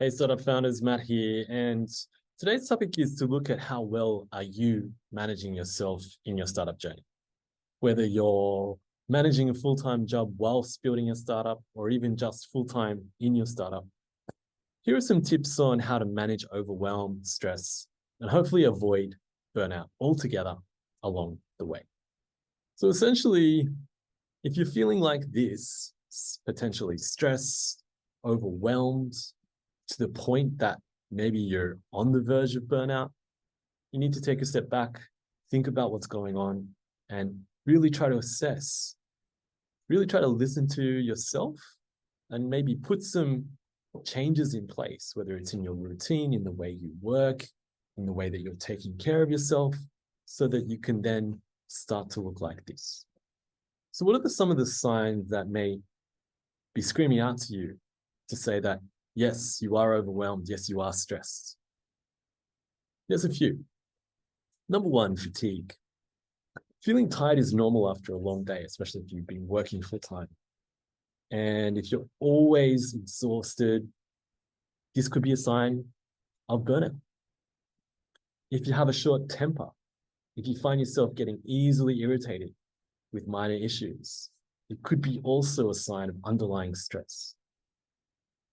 Hey, startup founders, Matt here. And today's topic is to look at how well are you managing yourself in your startup journey. Whether you're managing a full-time job whilst building a startup or even just full-time in your startup, here are some tips on how to manage overwhelm, stress, and hopefully avoid burnout altogether along the way. So essentially, if you're feeling like this, potentially stressed, overwhelmed, to the point that maybe you're on the verge of burnout, you need to take a step back, think about what's going on, and really try to assess, really try to listen to yourself and maybe put some changes in place, whether it's in your routine, in the way you work, in the way that you're taking care of yourself, so that you can then start to look like this. So what are some of the signs that may be screaming out to you to say that, yes, you are overwhelmed. Yes, you are stressed. There's a few. Number one, fatigue. Feeling tired is normal after a long day, especially if you've been working full time. And if you're always exhausted, this could be a sign of burnout. If you have a short temper, if you find yourself getting easily irritated with minor issues, it could be also a sign of underlying stress.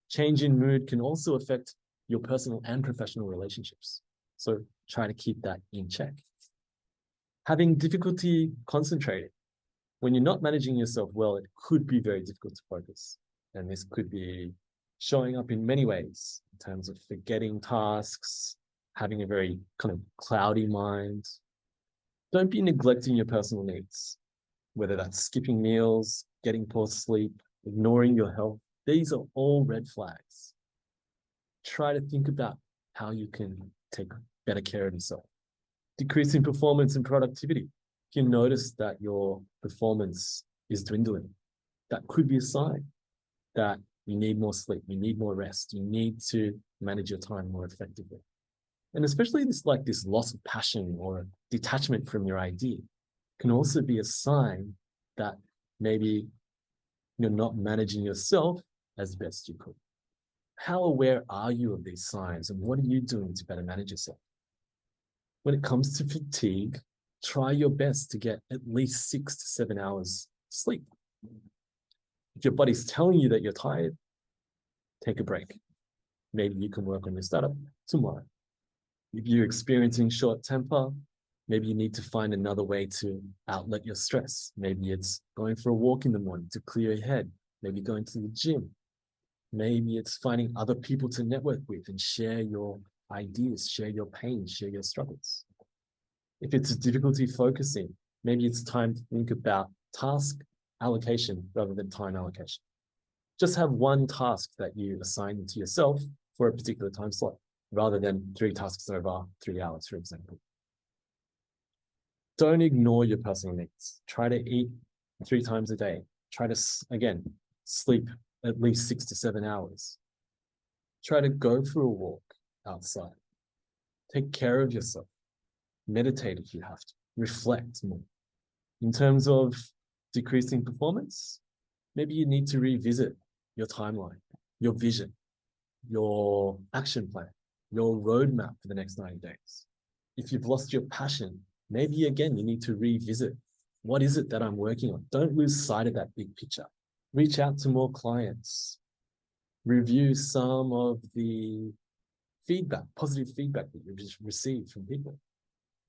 Change in mood can also affect your personal and professional relationships. So try to keep that in check. Having difficulty concentrating. When you're not managing yourself well, it could be very difficult to focus. And this could be showing up in many ways in terms of forgetting tasks, having a very kind of cloudy mind. Don't be neglecting your personal needs, whether that's skipping meals, getting poor sleep, ignoring your health. These are all red flags. Try to think about how you can take better care of yourself. Decreasing performance and productivity. If you notice that your performance is dwindling, that could be a sign that you need more sleep, you need more rest, you need to manage your time more effectively. And especially this loss of passion or detachment from your idea can also be a sign that maybe you're not managing yourself as best you could. How aware are you of these signs and what are you doing to better manage yourself? When it comes to fatigue, try your best to get at least 6 to 7 hours sleep. If your body's telling you that you're tired, take a break. Maybe you can work on your startup tomorrow. If you're experiencing short temper, maybe you need to find another way to outlet your stress. Maybe it's going for a walk in the morning to clear your head. Maybe going to the gym. Maybe it's finding other people to network with and share your ideas, share your pain, share your struggles. If it's a difficulty focusing, maybe it's time to think about task allocation rather than time allocation. Just have one task that you assign to yourself for a particular time slot, rather than 3 tasks over 3 hours, for example. Don't ignore your personal needs. Try to eat 3 times a day. Try to, again, sleep at least 6 to 7 hours. Try to go for a walk outside. Take care of yourself. Meditate if you have to. Reflect more. In terms of decreasing performance, maybe you need to revisit your timeline, your vision, your action plan, your roadmap for the next 90 days. If you've lost your passion, maybe again, you need to revisit what is it that I'm working on? Don't lose sight of that big picture. Reach out to more clients. Review some of the feedback, positive feedback that you've just received from people.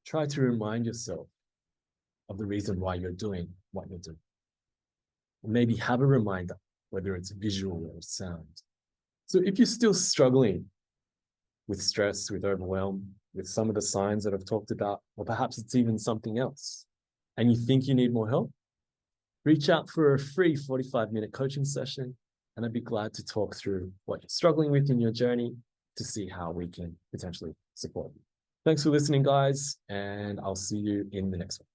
Try to remind yourself of the reason why you're doing what you're doing. Or maybe have a reminder, whether it's visual or sound. So if you're still struggling with stress, with overwhelm, with some of the signs that I've talked about, or perhaps it's even something else, and you think you need more help, reach out for a free 45-minute coaching session, and I'd be glad to talk through what you're struggling with in your journey to see how we can potentially support you. Thanks for listening, guys, and I'll see you in the next one.